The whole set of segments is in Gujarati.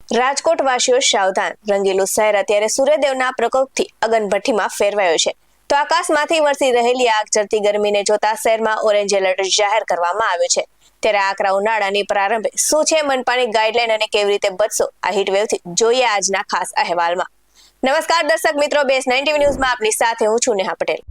રાજકોટ વાસીઓ સાવધાન, રંગીલું શહેર અત્યારે સૂર્યદેવના પ્રકોપથી અગનભઠ્ઠીમાં ફેરવાયો છે. તો આકાશમાંથી વરસી રહેલી આગ ઝરતી ગરમીને જોતા શહેરમાં ઓરેન્જ એલર્ટ જાહેર કરવામાં આવ્યો છે. ત્યારે આકરા ઉનાળાની પ્રારંભે શું છે મનપાની ગાઈડલાઈન અને કેવી રીતે બચશો આ હીટવેવથી, જોઈએ આજના ખાસ અહેવાલમાં. નમસ્કાર દર્શક મિત્રો, BS9 ન્યૂઝમાં આપની સાથે હું છું નેહા પટેલ.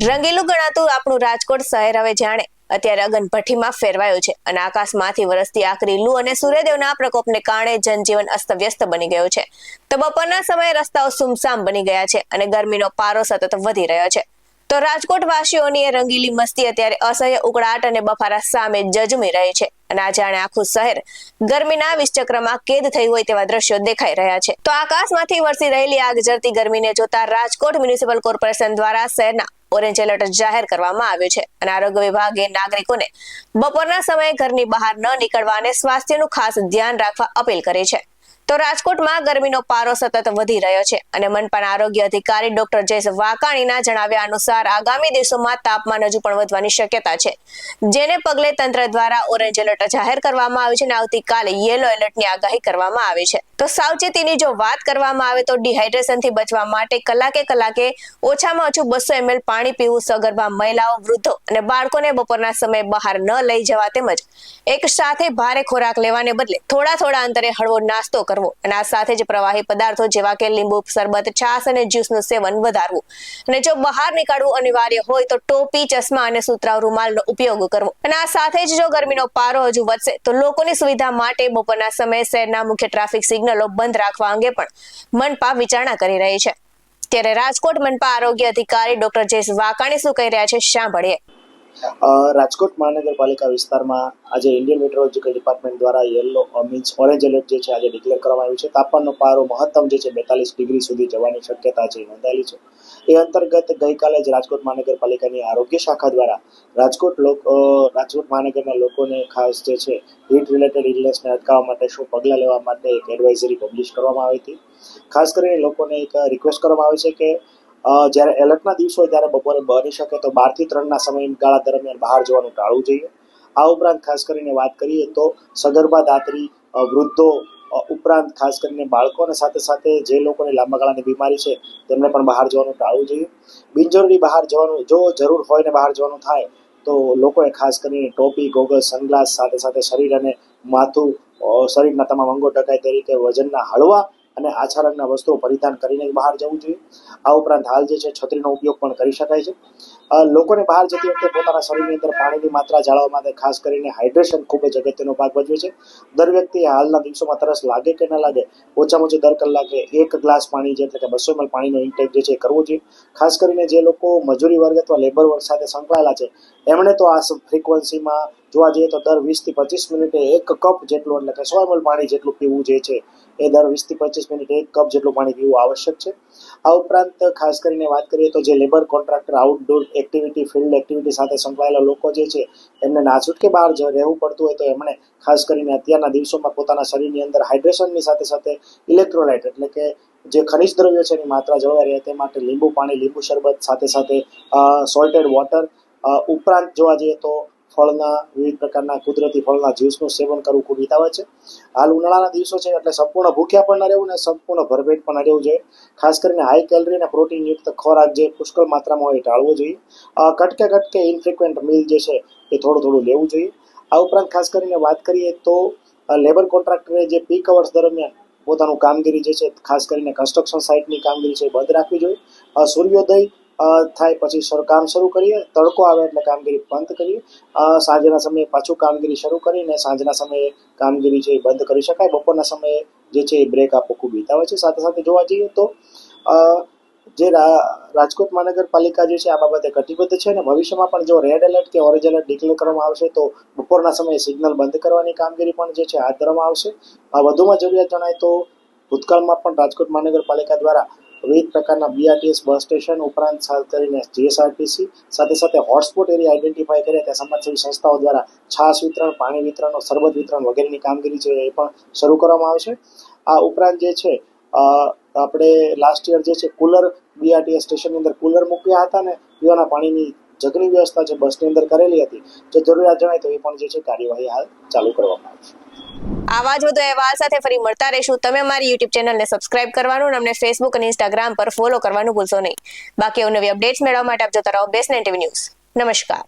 રંગીલું ગણાતું આપણું રાજકોટ શહેર હવે જાણે અત્યારે અગનભઠ્ઠીમાં ફેરવાયું છે અને આકાશમાંથી વરસતી આકરી લૂ અને સૂર્યદેવના પ્રકોપને કારણે જનજીવન અસ્તવ્યસ્ત બની ગયું છે. તો બપોરના સમયે રસ્તાઓ સુમસામ બની ગયા છે અને ગરમીનો પારો સતત વધી રહ્યો છે. તો રાજકોટ વાસીઓની એ રંગીલી મસ્તી અત્યારે અસહ્ય ઉકળાટ અને બફારા સામે જજુમી રહી છે અને આ જાણે આખું શહેર ગરમીના વિષચક્રમાં કેદ થયું હોય તેવા દ્રશ્યો દેખાઈ રહ્યા છે. તો આકાશમાંથી વરસી રહેલી આગ ઝરતી ગરમીને જોતા રાજકોટ મ્યુનિસિપલ કોર્પોરેશન દ્વારા શહેરના ઓરેન્જ એલર્ટ જાહેર કરવામાં આવ્યું છે અને આરોગ્ય વિભાગે નાગરિકોને બપોરના સમયે ઘરની બહાર ન નીકળવા અને સ્વાસ્થ્યનું ખાસ ધ્યાન રાખવા અપીલ કરી છે. તો રાજકોટમાં ગરમીનો પારો સતત વધી રહ્યો છે અને મનપાના આરોગ્ય અધિકારી ડોક્ટર જયેશ વાકાણીના જણાવ્યા અનુસાર આગામી દિવસોમાં તાપમાન હજુ પણ વધવાની શક્યતા છે, જેને પગલે તંત્ર દ્વારા ઓરેન્જ એલર્ટ જાહેર કરવામાં આવ્યું છે અને આવતીકાલે યેલો એલર્ટની આગાહી કરવામાં આવી છે. તો સાવચેતીની જો વાત કરવામાં આવે તો ડિહાઇડ્રેશનથી બચવા માટે કલાકે ઓછામાં ઓછું 200 ml પાણી પીવું, સગર્ભા મહિલાઓ, વૃદ્ધો અને બાળકોને બપોરના સમયે બહાર ન લઈ જવા તેમજ એક સાથે ભારે ખોરાક લેવાને બદલે થોડા અંતરે હળવો નાસ્તો કરવો અને આ સાથે જ પ્રવાહી પદાર્થો જેવા કે લીંબુ શરબત, છાશ અને જ્યુસનું સેવન વધારવું અને જો બહાર નીકળવું અનિવાર્ય હોય તો ટોપી, ચશ્મા અને સુતરાઉ રૂમાલનો ઉપયોગ કરવો. અને આ સાથે જ જો ગરમીનો પારો હજુ વધશે તો લોકોની સુવિધા માટે બપોરના સમયે શહેરના મુખ્ય ટ્રાફિક સિગ્નલો બંધ રાખવા અંગે પણ મનપા વિચારણા કરી રહી છે. ત્યારે રાજકોટ મનપા આરોગ્ય અધિકારી ડોક્ટર જયેશ વાકાણી શું કહી રહ્યા છે, સાંભળીએ. રાજકોટ મહાનગરપાલિકા વિસ્તારમાં આજે ઇન્ડિયન મેટ્રોલોજીકલ ડિપાર્ટમેન્ટ દ્વારા યલો મીન્સ ઓરેન્જ એલર્ટ જે છે આજે ડિક્લેર કરવામાં આવ્યું છે. તાપમાનનો પારો મહત્તમ જે છે 42 ડિગ્રી સુધી જવાની શક્યતા છે નોંધાયેલી છે. એ અંતર્ગત ગઈકાલે જ રાજકોટ મહાનગરપાલિકાની આરોગ્ય શાખા દ્વારા રાજકોટ મહાનગરના લોકોને ખાસ જે છે હીટ રિલેટેડ ઇલનેસને અટકાવવા માટે શું પગલાં લેવા માટે એક એડવાઇઝરી પબ્લિશ કરવામાં આવી હતી. ખાસ કરીને લોકોને એક રિક્વેસ્ટ કરવામાં આવે છે કે જ્યારે એલર્ટના દિવસો હોય ત્યારે બપોરે બની શકે તો 12 થી 3ના સમયગાળા દરમિયાન બહાર જવાનું ટાળવું જોઈએ. આ ઉપરાંત ખાસ કરીને વાત કરીએ તો સગર્ભા દાત્રી, વૃદ્ધો ઉપરાંત ખાસ કરીને બાળકોને સાથે જે લોકોને લાંબા ગાળાની બીમારી છે તેમને પણ બહાર જવાનું ટાળવું જોઈએ. બિનજરૂરી બહાર જવાનું, જો જરૂર હોય ને બહાર જવાનું થાય તો લોકોએ ખાસ કરીને ટોપી, ગોગલ્સ, સનગ્લાસ સાથે શરીર અને માથું, શરીરના તમામ અંગો ઢકાય તે રીતે વજનના હળવા અને આછા રંગના વસ્તુઓ પરિધાન કરીને બહાર જવું જોઈએ. આ ઉપરાંત હાલ જે છે છત્રીનો ઉપયોગ પણ કરી શકાય છે. લોકોને બહાર જતી વખતે પોતાના શરીરની અંદર પાણીની માત્રા જાળવવા માટે ખાસ કરીને હાઇડ્રેશન ખૂબ જ અગત્યનો ભાગ ભજવે છે. દર વ્યક્તિએ હાલના દિવસોમાં તરસ લાગે કે ન લાગે ઓછામાં ઓછું દર કલાકે 1 ગ્લાસ પાણી એટલે કે 200 ml પાણીનો ઇન્ટેક જે છે કરવો જોઈએ. ખાસ કરીને જે લોકો મજૂરી વર્ગ અથવા લેબર વર્ગ સાથે સંકળાયેલા છે એમણે તો આ ફ્રીક્વન્સીમાં જોવા જઈએ તો દર 20 થી 25 મિનિટે 1 કપ જેટલું એટલે કે 100 ml પાણી જેટલું પીવું જે છે એ દર 20 થી 25 મિનિટે 1 કપ જેટલું પાણી પીવું આવશ્યક છે. આ ઉપરાંત ખાસ કરીને વાત કરીએ તો જે labour, contractor, outdoor activity, field activity સાથે સંકળાયેલા લોકો જે છે એમને નાછૂટકે બહાર રહેવું પડતું હોય તો એમણે ખાસ કરીને અત્યારના દિવસોમાં પોતાના શરીરની અંદર હાઇડ્રેશનની સાથે ઇલેક્ટ્રોલાઇટ એટલે કે જે ખનિજ દ્રવ્યો છે એની માત્રા જળવાઈ રહે તે માટે લીંબુ પાણી, લીંબુ શરબત સાથે સોલ્ટેડ વોટર ઉપરાંત જોવા જઈએ તો ફળના વિવિધ પ્રકારના કુદરતી ફળના જ્યુસનું સેવન કરવું ખૂબ હિતાવહ છે. હાલ ઉનાળાના દિવસો છે એટલે સંપૂર્ણ ભૂખ્યા પણ ન રહેવું ને સંપૂર્ણ ભરપેટ પણ ન રહેવું જોઈએ. ખાસ કરીને હાઈ કેલરી અને પ્રોટીનયુક્ત ખોરાક જે પુષ્કળ માત્રામાં હોય ટાળવો જોઈએ. કટકે ઇનફ્રિક્વન્ટ મીલ જે છે એ થોડું લેવું જોઈએ. આ ઉપરાંત ખાસ કરીને વાત કરીએ તો લેબર કોન્ટ્રાક્ટરે જે પીક અવર્સ દરમિયાન પોતાનું કામગીરી જે છે ખાસ કરીને કન્સ્ટ્રક્શન સાઇટની કામગીરી છે બંધ રાખવી જોઈએ. સૂર્યોદય થાય પછી કામ શરૂ કરીએ, તડકો આવે એટલે કામગીરી બંધ કરીએ. સાંજના સમયે પાછું કામગીરી શરૂ કરીને સાંજના સમયે કામગીરી છે એ બંધ કરી શકાય. બપોરના સમયે જે છે એ બ્રેક આપવો ખૂબ હિતાવહ છે. સાથે જોવા જઈએ તો જે રાજકોટ મહાનગરપાલિકા જે છે આ બાબતે કટિબદ્ધ છે અને ભવિષ્યમાં પણ જો રેડ એલર્ટ કે ઓરેન્જ એલર્ટ ડિક્લેર કરવામાં આવશે તો બપોરના સમયે સિગ્નલ બંધ કરવાની કામગીરી પણ જે છે હાથ ધરવામાં આવશે. વધુમાં જરૂરિયાત જણાય તો ભૂતકાળમાં પણ રાજકોટ મહાનગરપાલિકા દ્વારા વિવિધ પ્રકારના BRTS બસ સ્ટેશન ઉપરાંત કરીને GSRTC સાથે હોટસ્પોટ એરિયા આઈડેન્ટિફાઈ કર્યા ત્યાં સમાજસેવી સંસ્થાઓ દ્વારા છાશ વિતરણ, પાણી વિતરણ, શરબત વિતરણ વગેરેની કામગીરી છે એ પણ શરૂ કરવામાં આવશે. આ ઉપરાંત જે છે આપણે લાસ્ટ યર જે છે કુલર BRTS સ્ટેશનની અંદર કુલર મૂક્યા હતા ને પીવાના પાણીની જગની વ્યવસ્થા છે બસની અંદર કરેલી હતી. જો જરૂરિયાત જણાય તો એ પણ જે છે કાર્યવાહી હાલ ચાલુ કરવામાં આવશે. આવા જ વધુ અહેવાલ સાથે ફરી મળતા રહીશું. તમે અમારી યુટ્યુબ ચેનલને સબસ્ક્રાઇબ કરવાનું અને અમને ફેસબુક અને ઇન્સ્ટાગ્રામ પર ફોલો કરવાનું ભૂલશો નહીં. બાકી નવી અપડેટ્સ મેળવવા માટે આપ જોતા રહો બેસ 9 ટીવી ન્યૂઝ. નમસ્કાર.